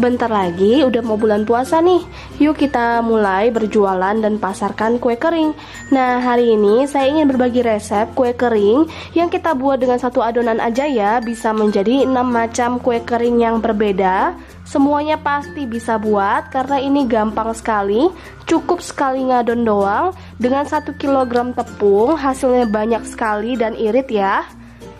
Sebentar lagi udah mau bulan puasa nih. Yuk kita mulai berjualan dan pasarkan kue kering. Nah, hari ini saya ingin berbagi resep kue kering yang kita buat dengan satu adonan aja ya, bisa menjadi 6 macam kue kering yang berbeda. Semuanya pasti bisa buat karena ini gampang sekali. Cukup sekali ngadon doang. Dengan 1 kg tepung hasilnya banyak sekali dan irit ya.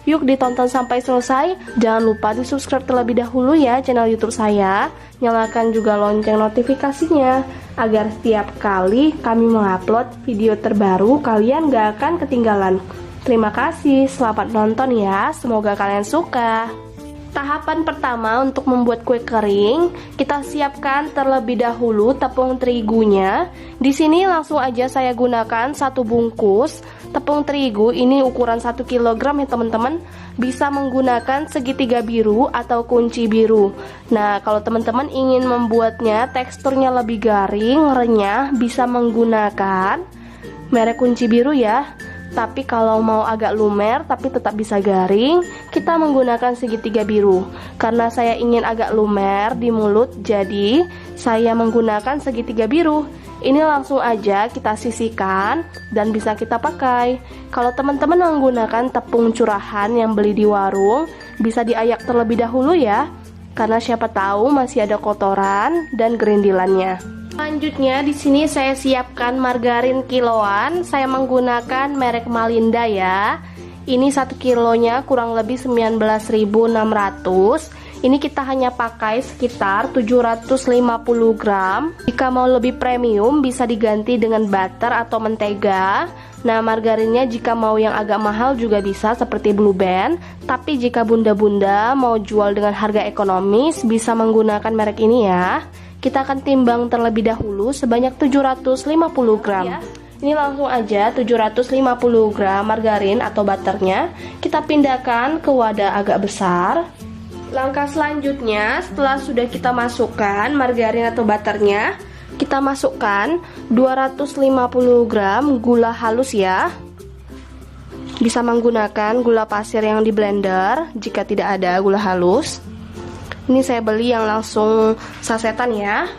Yuk ditonton sampai selesai. Jangan lupa di subscribe terlebih dahulu ya channel YouTube saya. Nyalakan juga lonceng notifikasinya agar setiap kali kami mengupload video terbaru kalian gak akan ketinggalan. Terima kasih, selamat nonton ya. Semoga kalian suka. Tahapan pertama untuk membuat kue kering, kita siapkan terlebih dahulu tepung terigunya. Di sini langsung aja saya gunakan 1 bungkus tepung terigu. Ini ukuran 1 kg ya teman-teman. Bisa menggunakan segitiga biru atau kunci biru. Nah, kalau teman-teman ingin membuatnya teksturnya lebih garing, renyah, bisa menggunakan merek kunci biru ya. Tapi kalau mau agak lumer tapi tetap bisa garing, kita menggunakan segitiga biru. Karena saya ingin agak lumer di mulut, jadi saya menggunakan segitiga biru. Ini langsung aja kita sisihkan dan bisa kita pakai. Kalau teman-teman menggunakan tepung curahan yang beli di warung, bisa diayak terlebih dahulu ya. Karena siapa tahu masih ada kotoran dan gerindilannya. Selanjutnya di sini saya siapkan margarin kiloan. Saya menggunakan merek Malinda ya. Ini 1 kilonya kurang lebih 19.600. Ini kita hanya pakai sekitar 750 gram. Jika mau lebih premium bisa diganti dengan butter atau mentega. Nah, margarinnya jika mau yang agak mahal juga bisa seperti Blue Band. Tapi jika bunda-bunda mau jual dengan harga ekonomis bisa menggunakan merek ini ya. Kita akan timbang terlebih dahulu sebanyak 750 gram. Ini langsung aja 750 gram margarin atau butternya kita pindahkan ke wadah agak besar. Langkah selanjutnya, setelah sudah kita masukkan margarin atau butternya, kita masukkan 250 gram gula halus ya. Bisa menggunakan gula pasir yang di blender jika tidak ada gula halus. Ini saya beli yang langsung sasetan ya.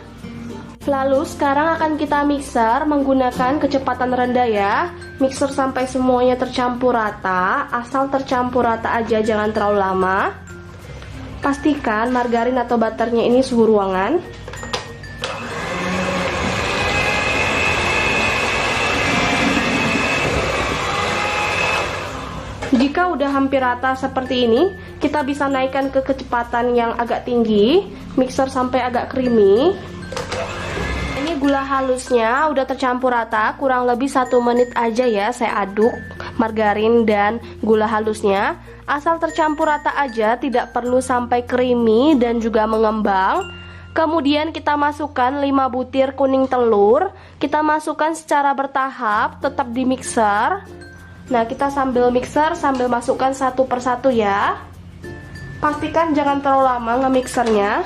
Lalu sekarang akan kita mixer menggunakan kecepatan rendah ya. Mixer sampai semuanya tercampur rata. Asal tercampur rata aja, jangan terlalu lama. Pastikan margarin atau butternya ini suhu ruangan. Jika udah hampir rata seperti ini, kita bisa naikkan ke kecepatan yang agak tinggi, mixer sampai agak creamy. Ini gula halusnya udah tercampur rata, kurang lebih 1 menit aja ya saya aduk margarin dan gula halusnya. Asal tercampur rata aja, tidak perlu sampai creamy dan juga mengembang. Kemudian kita masukkan 5 butir kuning telur. Kita masukkan secara bertahap, tetap di mixer. Nah, kita sambil mixer sambil masukkan satu persatu ya. Pastikan jangan terlalu lama nge-mixernya.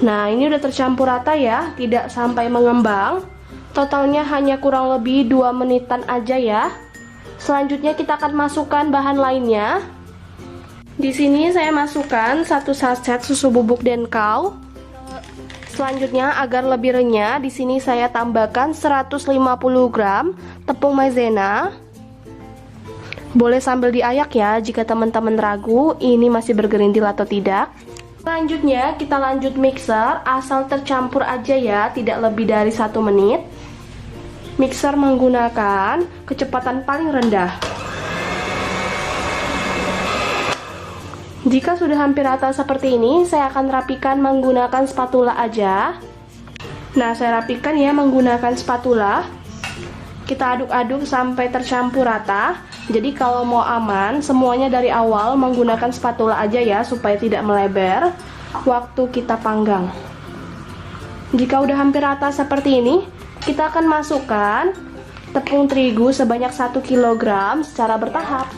Nah, ini udah tercampur rata ya, tidak sampai mengembang. Totalnya hanya kurang lebih 2 menitan aja ya. Selanjutnya kita akan masukkan bahan lainnya. Di sini saya masukkan 1 saset susu bubuk Denkau. Selanjutnya agar lebih renyah, di sini saya tambahkan 150 gram tepung maizena. Boleh sambil diayak ya jika teman-teman ragu ini masih bergerindil atau tidak. Selanjutnya kita lanjut mixer, asal tercampur aja ya, tidak lebih dari 1 menit. Mixer menggunakan kecepatan paling rendah. Jika sudah hampir rata seperti ini, saya akan rapikan menggunakan spatula aja. Nah, saya rapikan ya menggunakan spatula. Kita aduk-aduk sampai tercampur rata. Jadi kalau mau aman, semuanya dari awal menggunakan spatula aja ya, supaya tidak melebar waktu kita panggang. Jika udah hampir rata seperti ini, kita akan masukkan tepung terigu sebanyak 1 kg secara bertahap.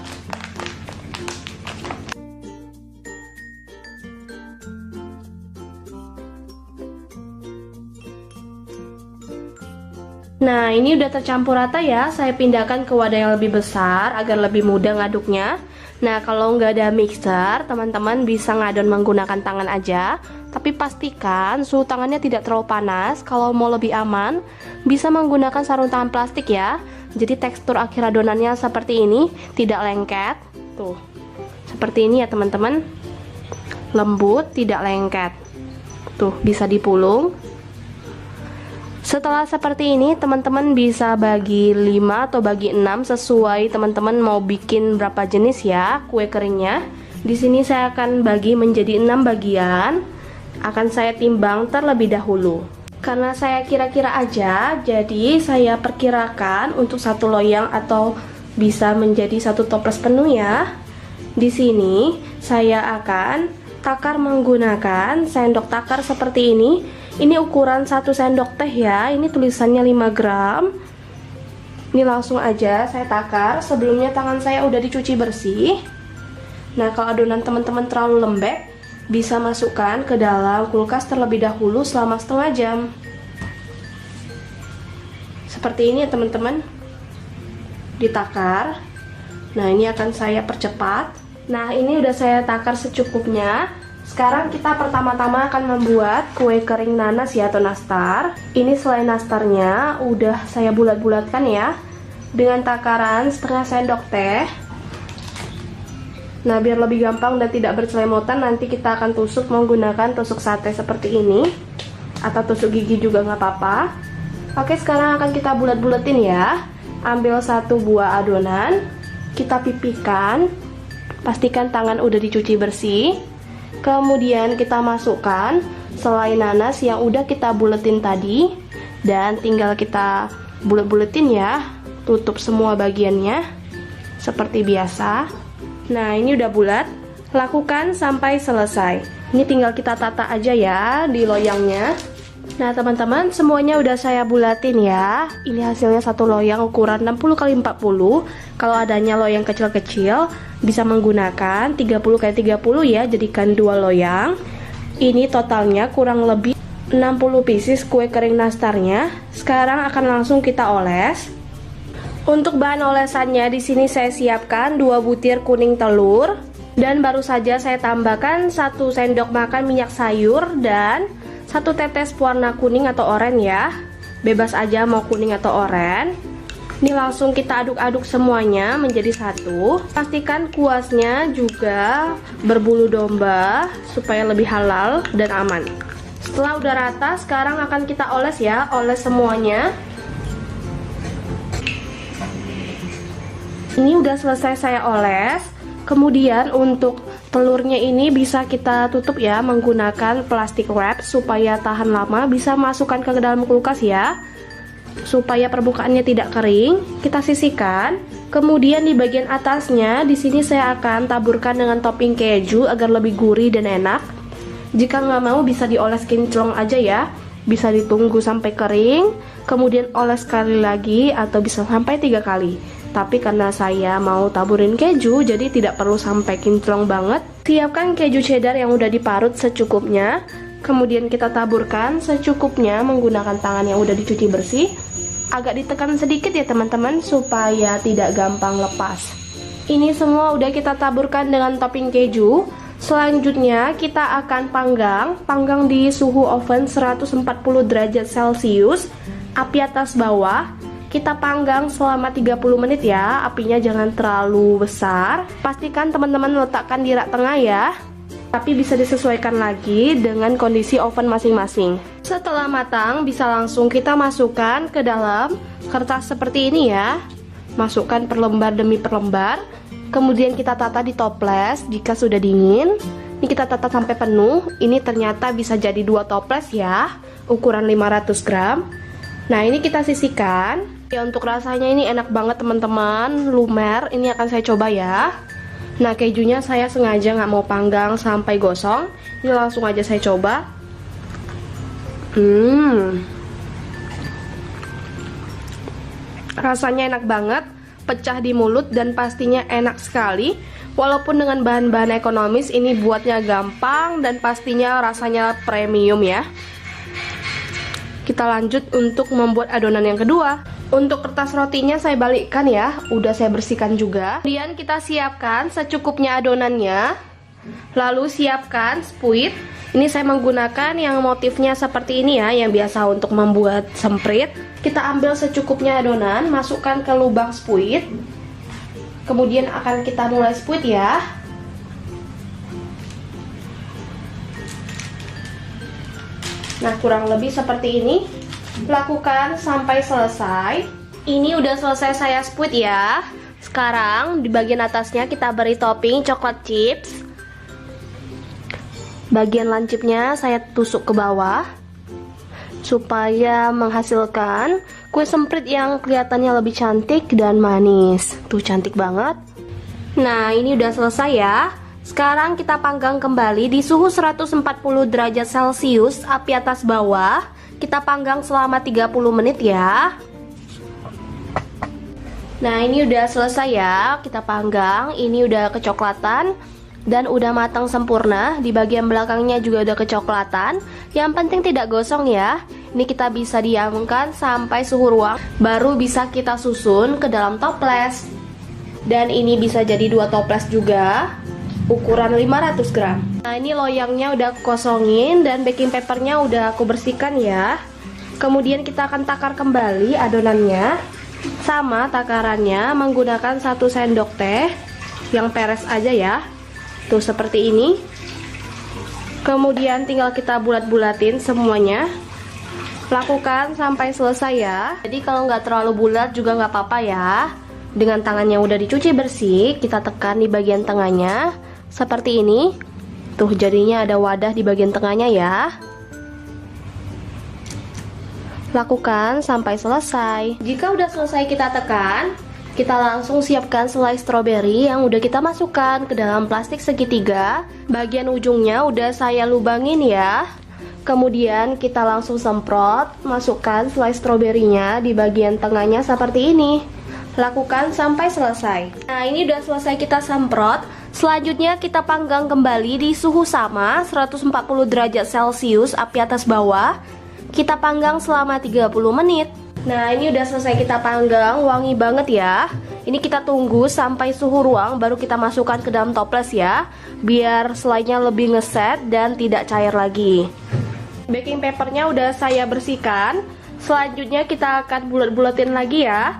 Nah, ini udah tercampur rata ya. Saya pindahkan ke wadah yang lebih besar agar lebih mudah ngaduknya. Nah, kalau nggak ada mixer, teman-teman bisa ngadon menggunakan tangan aja. Tapi pastikan suhu tangannya tidak terlalu panas. Kalau mau lebih aman, bisa menggunakan sarung tangan plastik ya. Jadi tekstur akhir adonannya seperti ini, tidak lengket. Tuh, seperti ini ya teman-teman. Lembut, tidak lengket. Tuh, bisa dipulung. Setelah seperti ini, teman-teman bisa bagi 5 atau bagi 6 sesuai teman-teman mau bikin berapa jenis ya kue keringnya. Di sini saya akan bagi menjadi 6 bagian. Akan saya timbang terlebih dahulu. Karena saya kira-kira aja, jadi saya perkirakan untuk satu loyang atau bisa menjadi satu toples penuh ya. Di sini saya akan takar menggunakan sendok takar seperti ini. Ini ukuran 1 sendok teh ya. Ini tulisannya 5 gram. Ini langsung aja saya takar. Sebelumnya tangan saya udah dicuci bersih. Nah, kalau adonan teman-teman terlalu lembek, bisa masukkan ke dalam kulkas terlebih dahulu selama setengah jam. Seperti ini ya teman-teman. Ditakar. Nah, ini akan saya percepat. Nah, ini udah saya takar secukupnya. Sekarang kita pertama-tama akan membuat kue kering nanas ya atau nastar. Ini selai nastarnya udah saya bulat-bulatkan ya dengan takaran setengah sendok teh. Nah, biar lebih gampang dan tidak berselemotan, nanti kita akan tusuk menggunakan tusuk sate seperti ini atau tusuk gigi juga nggak apa-apa. Oke, sekarang akan kita bulat-bulatin ya. Ambil satu buah adonan, kita pipihkan. Pastikan tangan udah dicuci bersih. Kemudian kita masukkan selai nanas yang udah kita buletin tadi dan tinggal kita bulet-buletin ya. Tutup semua bagiannya seperti biasa. Nah, ini udah bulat. Lakukan sampai selesai. Ini tinggal kita tata aja ya di loyangnya. Nah, teman-teman, semuanya udah saya bulatin ya. Ini hasilnya satu loyang ukuran 60x40. Kalau adanya loyang kecil-kecil, bisa menggunakan 30x30 ya, jadikan 2 loyang. Ini totalnya kurang lebih 60 pieces kue kering nastarnya. Sekarang akan langsung kita oles. Untuk bahan olesannya di sini saya siapkan 2 butir kuning telur dan baru saja saya tambahkan 1 sendok makan minyak sayur dan 1 tetes pewarna kuning atau oranye ya. Bebas aja mau kuning atau oranye. Ini langsung kita aduk-aduk semuanya menjadi satu. Pastikan kuasnya juga berbulu domba supaya lebih halal dan aman. Setelah udah rata, sekarang akan kita oles ya, oles semuanya. Ini udah selesai saya oles. Kemudian untuk telurnya ini bisa kita tutup ya menggunakan plastik wrap supaya tahan lama. Bisa masukkan ke dalam kulkas ya, supaya permukaannya tidak kering. Kita sisihkan. Kemudian di bagian atasnya di sini saya akan taburkan dengan topping keju agar lebih gurih dan enak. Jika nggak mau bisa dioles kinclong aja ya. Bisa ditunggu sampai kering, kemudian oles sekali lagi atau bisa sampai 3 kali. Tapi karena saya mau taburin keju, jadi tidak perlu sampai kinclong banget. Siapkan keju cheddar yang udah diparut secukupnya. Kemudian kita taburkan secukupnya menggunakan tangan yang udah dicuci bersih. Agak ditekan sedikit ya teman-teman supaya tidak gampang lepas. Ini semua udah kita taburkan dengan topping keju. Selanjutnya kita akan panggang di suhu oven 140 derajat Celcius, api atas bawah. Kita panggang selama 30 menit ya, apinya jangan terlalu besar. Pastikan teman-teman letakkan di rak tengah ya. Tapi bisa disesuaikan lagi dengan kondisi oven masing-masing. Setelah matang, bisa langsung kita masukkan ke dalam kertas seperti ini ya. Masukkan per lembar demi per lembar. Kemudian kita tata di toples jika sudah dingin. Ini kita tata sampai penuh. Ini ternyata bisa jadi 2 toples ya, ukuran 500 gram. Nah, ini kita sisihkan. Ya, untuk rasanya ini enak banget teman-teman, lumer. Ini akan saya coba ya. Nah, kejunya saya sengaja nggak mau panggang sampai gosong. Ini langsung aja saya coba. Rasanya enak banget, pecah di mulut dan pastinya enak sekali. Walaupun dengan bahan-bahan ekonomis, ini buatnya gampang dan pastinya rasanya premium ya. Kita lanjut untuk membuat adonan yang kedua. Untuk kertas rotinya saya balikkan ya, udah saya bersihkan juga. Kemudian kita siapkan secukupnya adonannya. Lalu siapkan spuit. Ini saya menggunakan yang motifnya seperti ini ya, yang biasa untuk membuat semprit. Kita ambil secukupnya adonan, masukkan ke lubang spuit. Kemudian akan kita mulai spuit ya. Nah, kurang lebih seperti ini. Lakukan sampai selesai. Ini udah selesai saya spuit ya. Sekarang di bagian atasnya kita beri topping coklat chips. Bagian lancipnya saya tusuk ke bawah supaya menghasilkan kue semprit yang kelihatannya lebih cantik dan manis. Tuh, cantik banget. Nah, ini udah selesai ya. Sekarang kita panggang kembali di suhu 140 derajat Celcius, api atas bawah. Kita panggang selama 30 menit ya. Nah, ini udah selesai ya. Kita panggang, ini udah kecoklatan dan udah matang sempurna. Di bagian belakangnya juga udah kecoklatan. Yang penting tidak gosong ya. Ini kita bisa diamkan sampai suhu ruang, baru bisa kita susun ke dalam toples. Dan ini bisa jadi 2 toples juga, ukuran 500 gram. Nah, ini loyangnya udah aku kosongin dan baking papernya udah aku bersihkan ya. Kemudian kita akan takar kembali adonannya. Sama takarannya menggunakan 1 sendok teh yang peres aja ya. Tuh, seperti ini. Kemudian tinggal kita bulat-bulatin semuanya. Lakukan sampai selesai ya. Jadi kalau nggak terlalu bulat juga nggak apa-apa ya. Dengan tangan yang udah dicuci bersih, kita tekan di bagian tengahnya. Seperti ini. Tuh, jadinya ada wadah di bagian tengahnya ya. Lakukan sampai selesai. Jika udah selesai kita tekan, kita langsung siapkan selai stroberi yang udah kita masukkan ke dalam plastik segitiga. Bagian ujungnya udah saya lubangin ya. Kemudian kita langsung semprot, masukkan selai stroberinya di bagian tengahnya seperti ini. Lakukan sampai selesai. Nah, ini udah selesai kita semprot. Selanjutnya kita panggang kembali di suhu sama 140 derajat Celcius, api atas bawah. Kita panggang selama 30 menit. Nah, ini udah selesai kita panggang, wangi banget ya. Ini kita tunggu sampai suhu ruang baru kita masukkan ke dalam toples ya, biar selainya lebih ngeset dan tidak cair lagi. Baking papernya udah saya bersihkan. Selanjutnya kita akan bulat-bulatin lagi ya.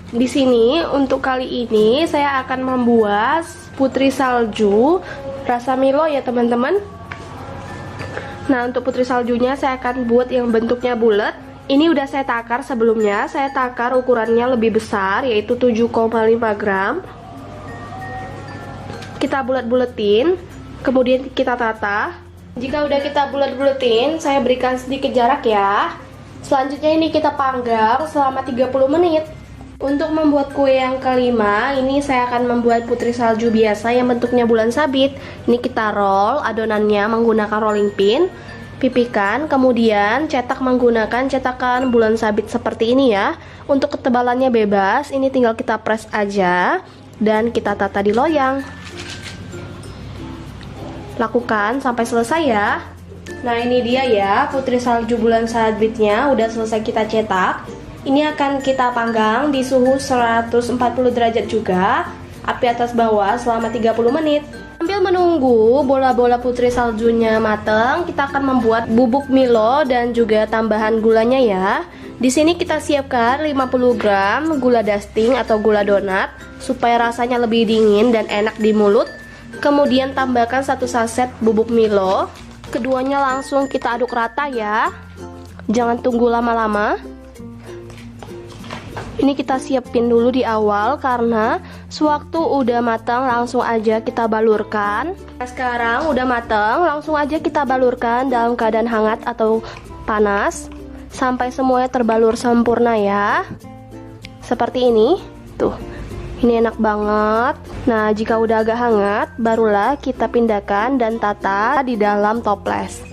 Di sini untuk kali ini saya akan membuat putri salju rasa Milo ya teman-teman. Nah, untuk putri saljunya saya akan buat yang bentuknya bulat. Ini udah saya takar sebelumnya. Saya takar ukurannya lebih besar, yaitu 7,5 gram. Kita bulat-bulatin, kemudian kita tata. Jika udah kita bulat-bulatin, saya berikan sedikit jarak ya. Selanjutnya ini kita panggang selama 30 menit. Untuk membuat kue yang kelima, ini saya akan membuat putri salju biasa yang bentuknya bulan sabit. Ini kita roll adonannya menggunakan rolling pin, pipihkan, kemudian cetak menggunakan cetakan bulan sabit seperti ini ya. Untuk ketebalannya bebas, ini tinggal kita press aja dan kita tata di loyang. Lakukan sampai selesai ya. Nah, ini dia ya putri salju bulan sabitnya udah selesai kita cetak. Ini akan kita panggang di suhu 140 derajat juga, api atas bawah selama 30 menit. Sambil menunggu bola-bola putri saljunya matang, kita akan membuat bubuk Milo dan juga tambahan gulanya ya. Di sini kita siapkan 50 gram gula dusting atau gula donat supaya rasanya lebih dingin dan enak di mulut. Kemudian tambahkan 1 saset bubuk Milo. Keduanya langsung kita aduk rata ya. Jangan tunggu lama-lama. Ini kita siapin dulu di awal karena sewaktu udah matang langsung aja kita balurkan. Nah, sekarang udah matang, langsung aja kita balurkan dalam keadaan hangat atau panas sampai semuanya terbalur sempurna ya. Seperti ini. Tuh. Ini enak banget. Nah, jika udah agak hangat, barulah kita pindahkan dan tata di dalam toples.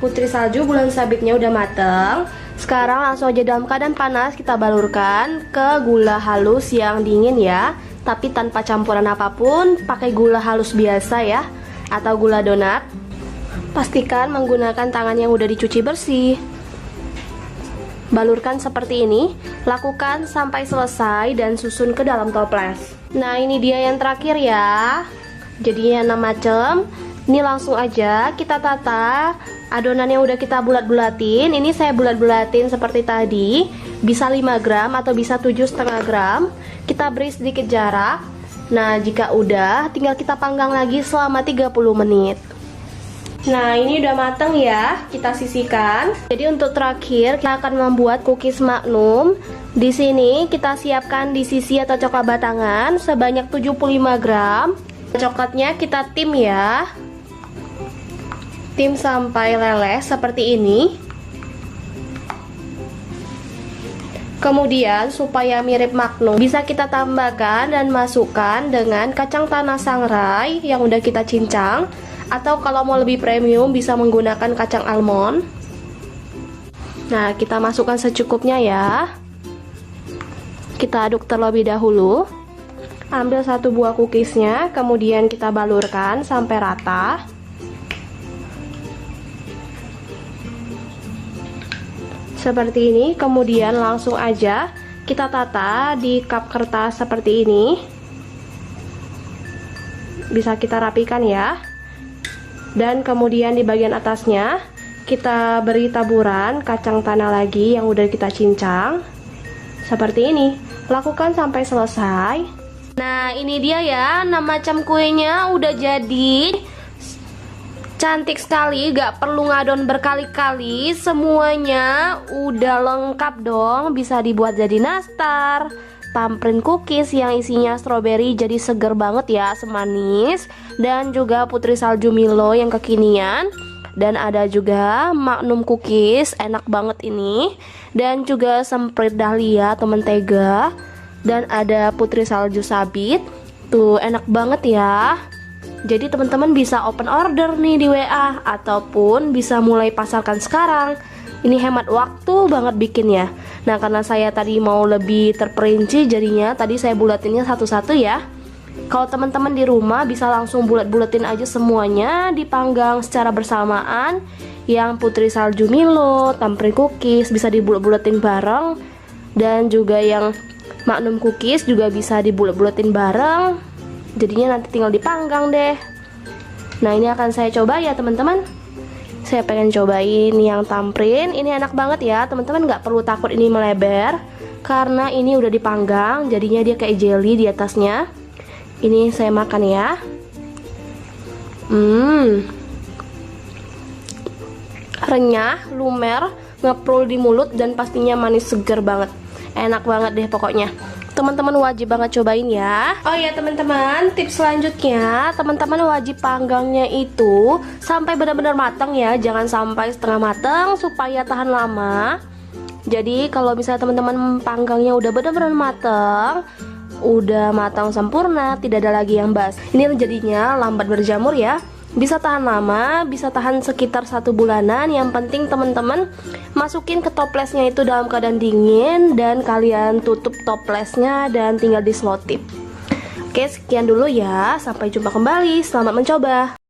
Putri salju bulan sabitnya udah mateng. Sekarang langsung aja dalam keadaan panas kita balurkan ke gula halus yang dingin ya. Tapi tanpa campuran apapun, pakai gula halus biasa ya, atau gula donat. Pastikan menggunakan tangan yang udah dicuci bersih. Balurkan seperti ini, lakukan sampai selesai dan susun ke dalam toples. Nah, ini dia yang terakhir ya. Jadinya 6 macam. Ini langsung aja kita tata adonan yang udah kita bulat-bulatin. Ini saya bulat-bulatin seperti tadi. Bisa 5 gram atau bisa 7,5 gram. Kita beri sedikit jarak. Nah, jika udah, tinggal kita panggang lagi selama 30 menit. Nah, ini udah mateng ya, kita sisihkan. Jadi untuk terakhir kita akan membuat cookies Magnum. Di sini kita siapkan di sisi atau coklat batangan sebanyak 75 gram. Coklatnya kita tim ya. Tim sampai leleh seperti ini. Kemudian supaya mirip Magnum, bisa kita tambahkan dan masukkan dengan kacang tanah sangrai yang udah kita cincang. Atau kalau mau lebih premium bisa menggunakan kacang almond. Nah, kita masukkan secukupnya ya. Kita aduk terlebih dahulu. Ambil satu buah cookiesnya, kemudian kita balurkan sampai rata. Seperti ini, kemudian langsung aja kita tata di cup kertas seperti ini. Bisa kita rapikan ya. Dan kemudian di bagian atasnya kita beri taburan kacang tanah lagi yang udah kita cincang. Seperti ini. Lakukan sampai selesai. Nah, ini dia ya, 6 macam kuenya udah jadi. Cantik sekali, gak perlu ngadon berkali-kali. Semuanya udah lengkap dong. Bisa dibuat jadi nastar, tamprint cookies yang isinya stroberi jadi seger banget ya, semanis. Dan juga putri salju Milo yang kekinian. Dan ada juga Magnum cookies, enak banget ini. Dan juga semprit dahlia atau mentega. Dan ada putri salju sabit. Tuh, enak banget ya. Jadi teman-teman bisa open order nih di WA. Ataupun bisa mulai pasarkan sekarang. Ini hemat waktu banget bikinnya. Nah, karena saya tadi mau lebih terperinci, jadinya tadi saya bulatinnya satu-satu ya. Kalau teman-teman di rumah bisa langsung bulat-bulatin aja semuanya, dipanggang secara bersamaan. Yang putri salju Milo, tamprint cookies bisa dibulat-bulatin bareng. Dan juga yang Magnum cookies juga bisa dibulat-bulatin bareng. Jadinya nanti tinggal dipanggang deh. Nah, ini akan saya coba ya teman-teman. Saya pengen cobain yang tamprint. Ini enak banget ya teman-teman, nggak perlu takut ini melebar karena ini udah dipanggang, jadinya dia kayak jelly di atasnya. Ini saya makan ya. Renyah, lumer, ngeprul di mulut dan pastinya manis seger banget. Enak banget deh pokoknya. Teman-teman wajib banget cobain ya. Oh ya teman-teman, tips selanjutnya, teman-teman wajib panggangnya itu sampai benar-benar matang ya. Jangan sampai setengah matang supaya tahan lama. Jadi kalau misalnya teman-teman panggangnya udah benar-benar matang, udah matang sempurna, tidak ada lagi yang basi. Ini jadinya lambat berjamur ya. Bisa tahan lama, bisa tahan sekitar 1 bulanan. Yang penting teman-teman masukin ke toplesnya itu dalam keadaan dingin. Dan kalian tutup toplesnya dan tinggal diselotip. Oke, sekian dulu ya. Sampai jumpa kembali, selamat mencoba.